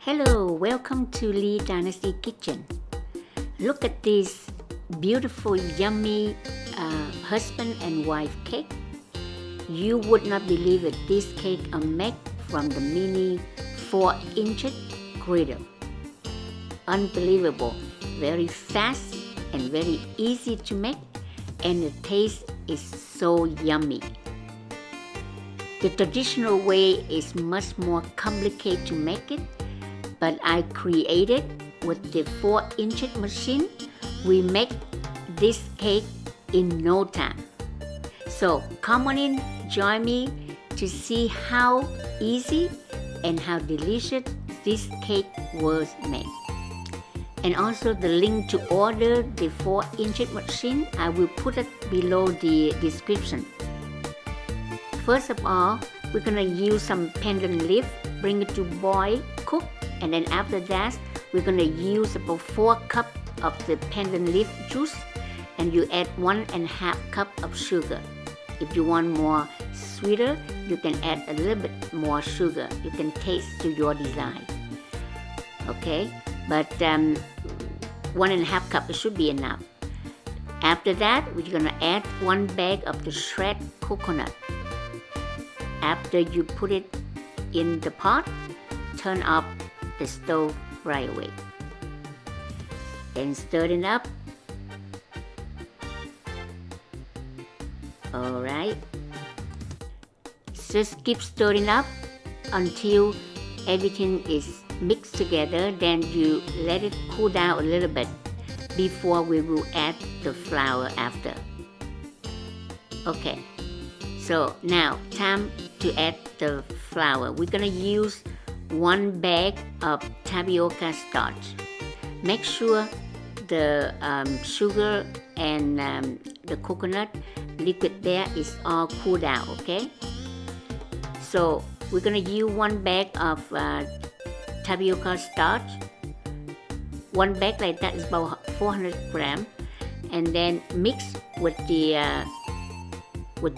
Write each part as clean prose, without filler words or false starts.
Hello, welcome to Lee Dynasty Kitchen. Look at this beautiful, yummy husband and wife cake. You would not believe it. This cake are made from the mini 4-inch griddle. Unbelievable. Very fast and very easy to make, and the taste is so yummy. The traditional way is much more complicated to make it, but I created with the 4-inch machine. We make this cake in no time. So come on in, join me to see how easy and how delicious this cake was made. And also the link to order the 4-inch machine, I will put it below the description. First of all, we're gonna use some pandan leaf, bring it to boil, cook, and then after that, we're gonna use about 4 cups of the pandan leaf juice, and you add 1.5 cup of sugar. If you want more sweeter, you can add a little bit more sugar. You can taste to your design. Okay, but 1.5 cup should be enough. After that, we're gonna add 1 bag of the shredded coconut. After you put it in the pot, turn off the stove right away. Then stir it up. Alright. Just keep stirring up until everything is mixed together. Then you let it cool down a little bit before we will add the flour after. Okay. So now time to add the flour. We're gonna use 1 bag of tapioca starch. Make sure the sugar and the coconut liquid there is all cooled down, okay? So we're gonna use 1 bag of tapioca starch. 1 bag like that is about 400 grams, and then mix with the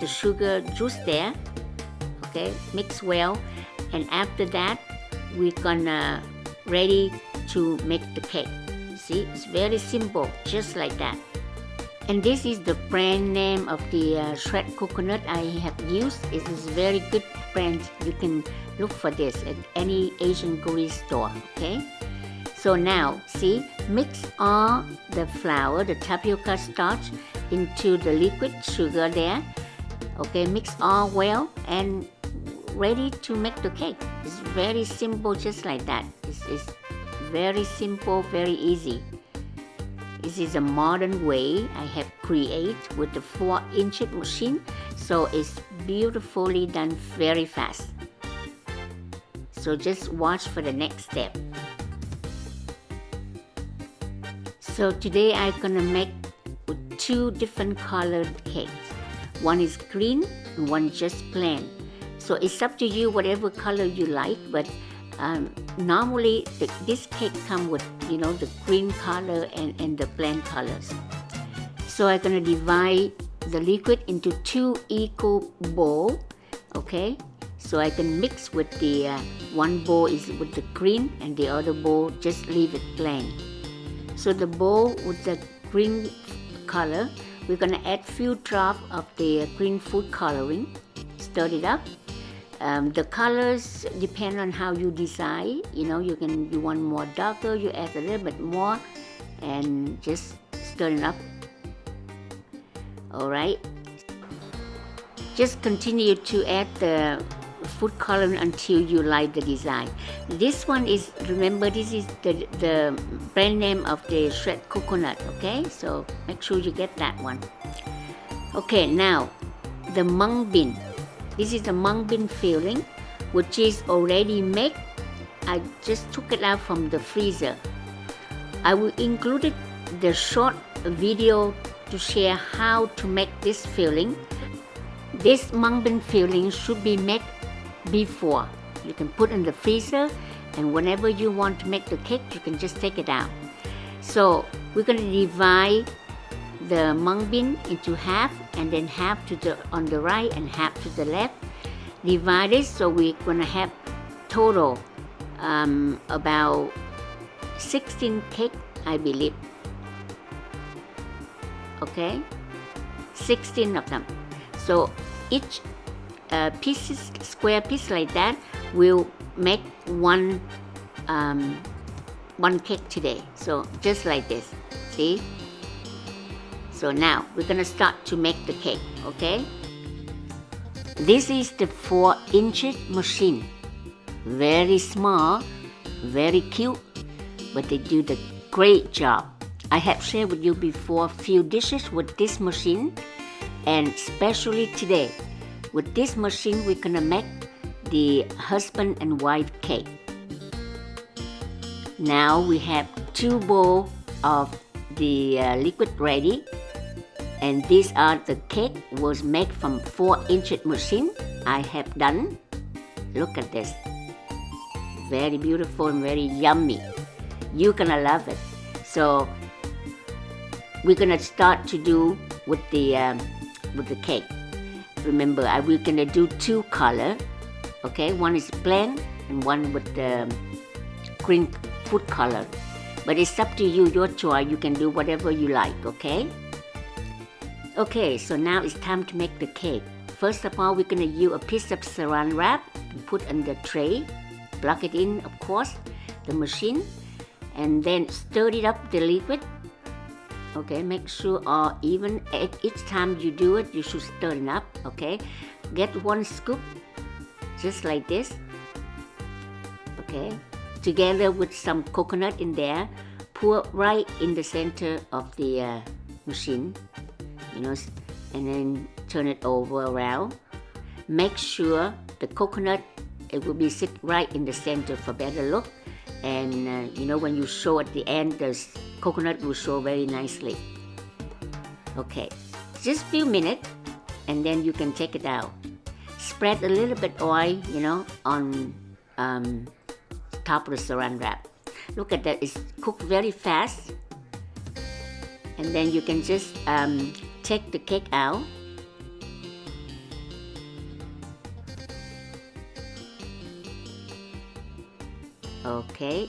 sugar juice there, okay? Mix well, and after that, we're gonna ready to make the cake. See, it's very simple, just like that. And this is the brand name of the shredded coconut I have used. It is very good brand. You can look for this at any Asian grocery store, okay? So now, see, mix all the flour, the tapioca starch into the liquid sugar there. Okay, mix all well and ready to make the cake. It's very simple, just like that. It's very simple, very easy. This is a modern way I have created with the 4-inch machine, so it's beautifully done very fast. So just watch for the next step. So today I'm gonna make 2 different colored cakes. One is green and one just plain. So it's up to you whatever color you like, but normally this cake comes with, you know, the green color and the plain colors. So I'm gonna divide the liquid into 2 equal bowls, okay? So I can mix with the one bowl is with the green and the other bowl just leave it plain. So the bowl with the green color, we're gonna add few drops of the green food coloring, stir it up. The colors depend on how you decide. You know, you want more darker, you add a little bit more, and just stir it up. Alright. Just continue to add the food coloring until you like the design. This one is, remember, this is the brand name of the shredded coconut, okay? So make sure you get that one. Okay, now the mung bean. This is the mung bean filling, which is already made. I just took it out from the freezer. I will include the short video to share how to make this filling. This mung bean filling should be made before. You can put in the freezer, and whenever you want to make the cake, you can just take it out. So we're going to divide the mung bean into half, and then half on the right and half to the left. Divide it, so we're going to have total about 16 cake, I believe. Okay, 16 of them. So each square piece like that will make one cake today. So just like this, see? So now we're gonna start to make the cake, okay? This is the 4-inch machine. Very small, very cute, but they do the great job. I have shared with you before few dishes with this machine, and especially today, with this machine we're gonna make the husband and wife cake. Now we have 2 bowls of the liquid ready, and these are the cake was made from 4-inch machine I have done. Look at this, very beautiful and very yummy. You're gonna love it. So we're gonna start to do with the cake. Remember, we're gonna do 2 color. Okay, one is plain and one with the green food color. But it's up to you, your choice. You can do whatever you like. Okay. Okay, so now it's time to make the cake. First of all, we're gonna use a piece of Saran wrap to put on the tray. Plug it in, of course, the machine, and then stir it up the liquid. Okay, make sure all even. Each time you do it, you should stir it up. Okay, get 1 scoop, just like this. Okay, together with some coconut in there. Pour right in the center of the machine, you know, and then turn it over around. Make sure the coconut, it will be sit right in the center for better look. And you know, when you show at the end, the coconut will show very nicely. Okay, just few minutes, and then you can take it out. Spread a little bit oil, you know, on top of the Saran wrap. Look at that, it's cooked very fast. And then you can just take the cake out. Okay,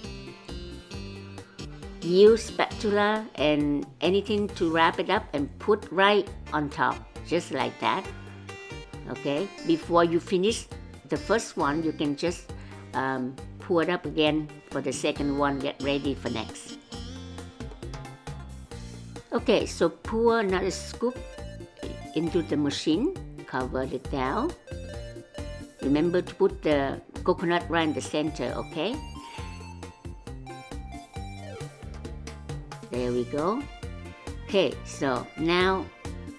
use spatula and anything to wrap it up and put right on top, just like that. Okay, before you finish the first one, you can just pour it up again for the second one. Get ready for next. Okay, so pour another scoop into the machine, cover it down. Remember to put the coconut right in the center, okay? There we go. Okay, so now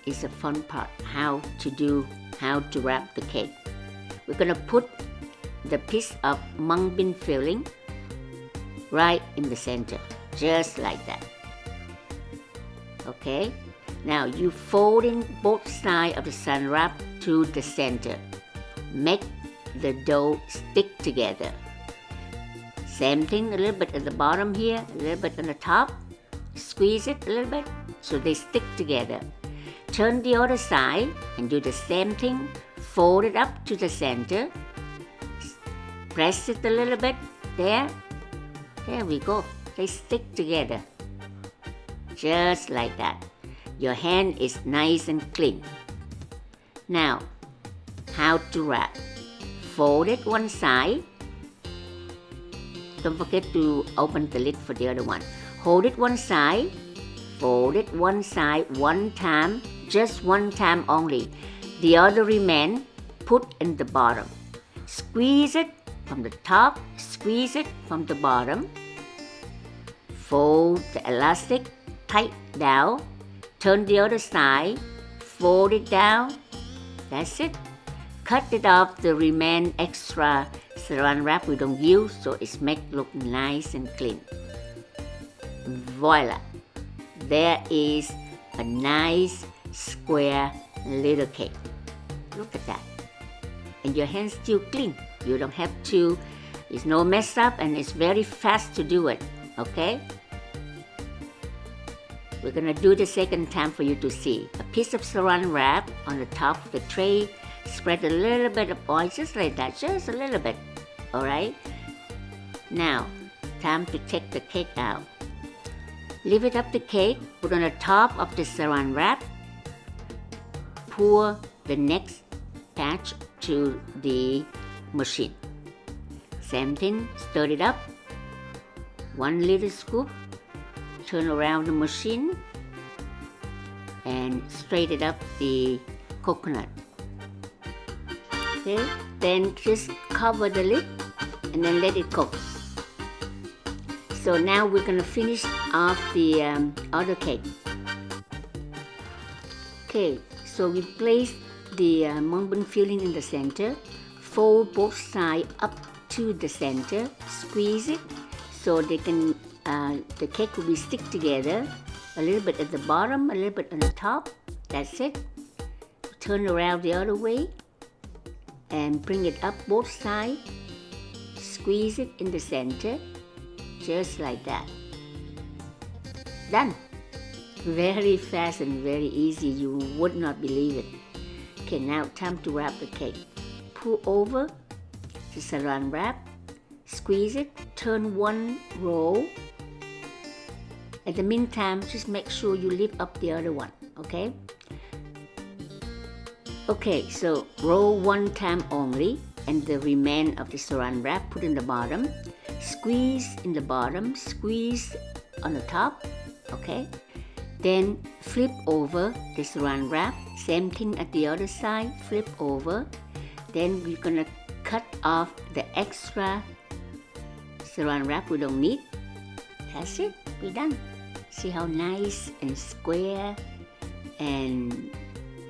is the fun part, how to wrap the cake. We're gonna put the piece of mung bean filling right in the center, just like that. Okay, now you fold in both sides of the Saran wrap to the center. Make the dough stick together. Same thing, a little bit at the bottom here, a little bit on the top. Squeeze it a little bit so they stick together. Turn the other side and do the same thing. Fold it up to the center. Press it a little bit there. There we go. They stick together. Just like that. Your hand is nice and clean. Now, how to wrap. Fold it one side. Don't forget to open the lid for the other one. Hold it one side, fold it one side one time, just one time only. The other remain, put in the bottom. Squeeze it from the top, squeeze it from the bottom. Fold the elastic tight down, turn the other side, fold it down. That's it. Cut it off the remain extra Saran wrap we don't use, so it's make look nice and clean. Voila! There is a nice square little cake. Look at that. And your hand's still clean. You don't have to, it's no mess up, and it's very fast to do it. Okay? We're gonna do the second time for you to see. A piece of Saran wrap on the top of the tray. Spread a little bit of oil, just like that, just a little bit. Alright? Now, time to take the cake out. Lift it up the cake, put on the top of the Saran wrap. Pour the next batch to the machine. Same thing, stir it up. 1 little scoop. Turn around the machine and straighten up the coconut. Okay, then just cover the lid and then let it cook. So now we're gonna finish off the other cake. Okay, so we place the mung bean filling in the center. Fold both sides up to the center. Squeeze it so they can the cake will be stick together. A little bit at the bottom, a little bit on the top. That's it. Turn around the other way and bring it up both sides. Squeeze it in the center, just like that. Done. Very fast and very easy. You would not believe it. Okay, now time to wrap the cake. Pull over the Saran wrap. Squeeze it. Turn one roll. At the meantime, just make sure you lift up the other one, okay? Okay, so roll one time only, and the remainder of the Saran wrap put in the bottom. Squeeze in the bottom, squeeze on the top, okay? Then flip over the Saran wrap. Same thing at the other side, flip over. Then we're gonna cut off the extra Saran wrap we don't need. That's it, we're done. See how nice and square and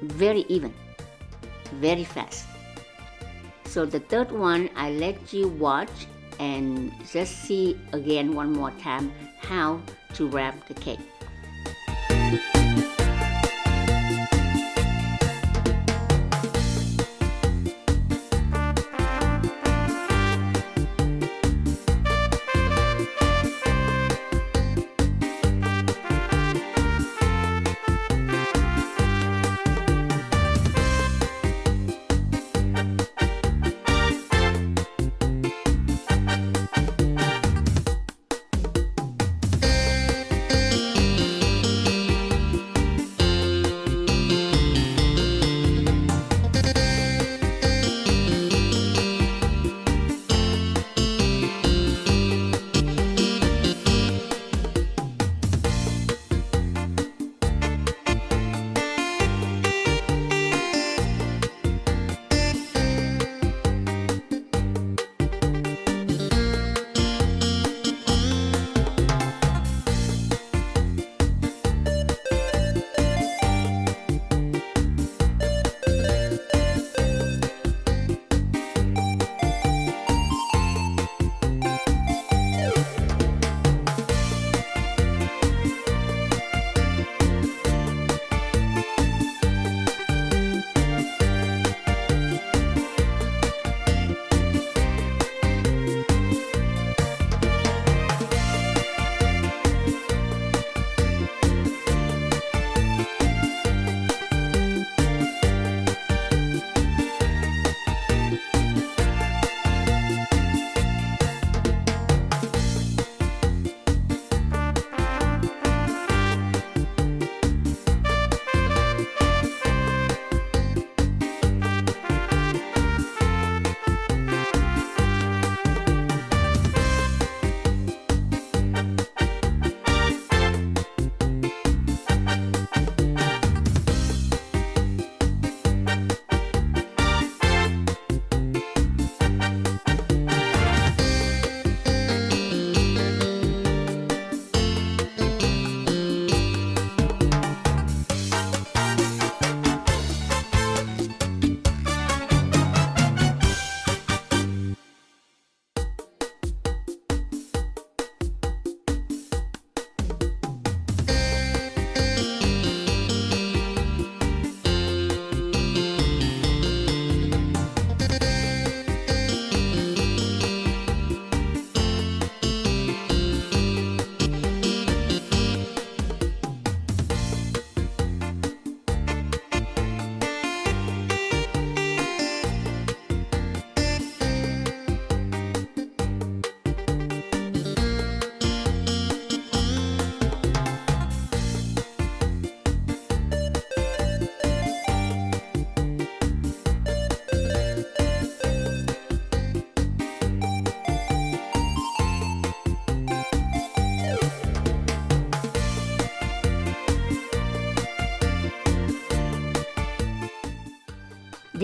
very even, very fast. So the third one, I let you watch and just see again one more time how to wrap the cake.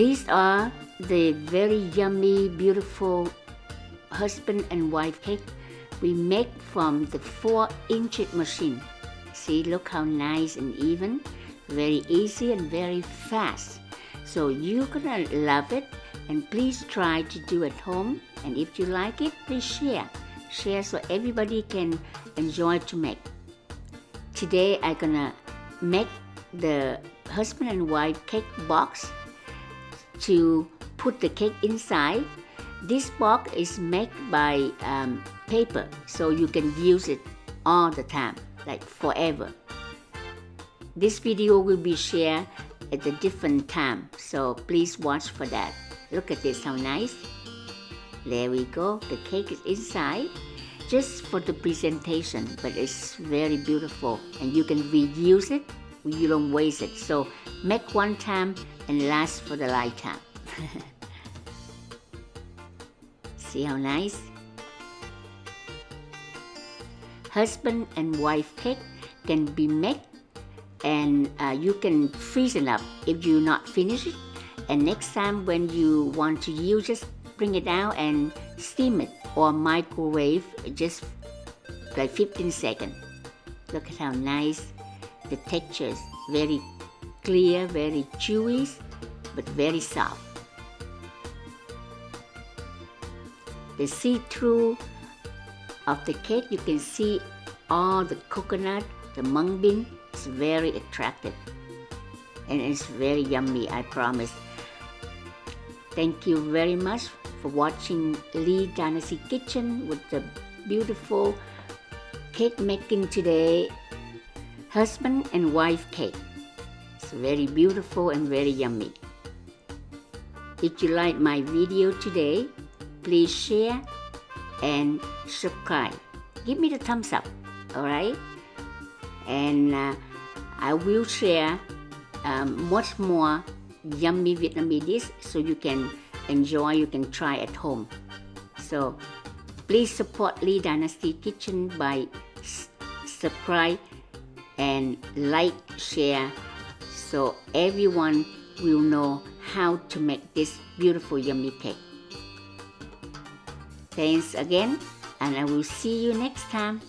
These are the very yummy, beautiful husband and wife cake we make from the 4-inch machine. See, look how nice and even, very easy and very fast. So you're gonna love it, and please try to do at home. And if you like it, please share so everybody can enjoy to make. Today I'm gonna make the husband and wife cake box to put the cake inside. This box is made by paper, so you can use it all the time, like forever. This video will be shared at a different time, so please watch for that. Look at this, how nice. There we go, the cake is inside, just for the presentation, but it's very beautiful, and you can reuse it, you don't waste it. So make one time and last for the lifetime. See how nice? Husband and wife cake can be made, and you can freeze it up if you not finish it. And next time when you want to use, just bring it out and steam it or microwave just like 15 seconds. Look at how nice the texture is. Very clear, very chewy, but very soft. The see-through of the cake, you can see all the coconut, the mung bean. It's very attractive and it's very yummy, I promise. Thank you very much for watching Lee Dynasty Kitchen with the beautiful cake making today. Husband and wife cake. It's very beautiful and very yummy. If you like my video today, please share and subscribe. Give me the thumbs up, alright? And I will share much more yummy Vietnamese dish so you can enjoy, you can try at home. So please support Lee Dynasty Kitchen by subscribe and like, share, so everyone will know how to make this beautiful yummy cake. Thanks again, and I will see you next time.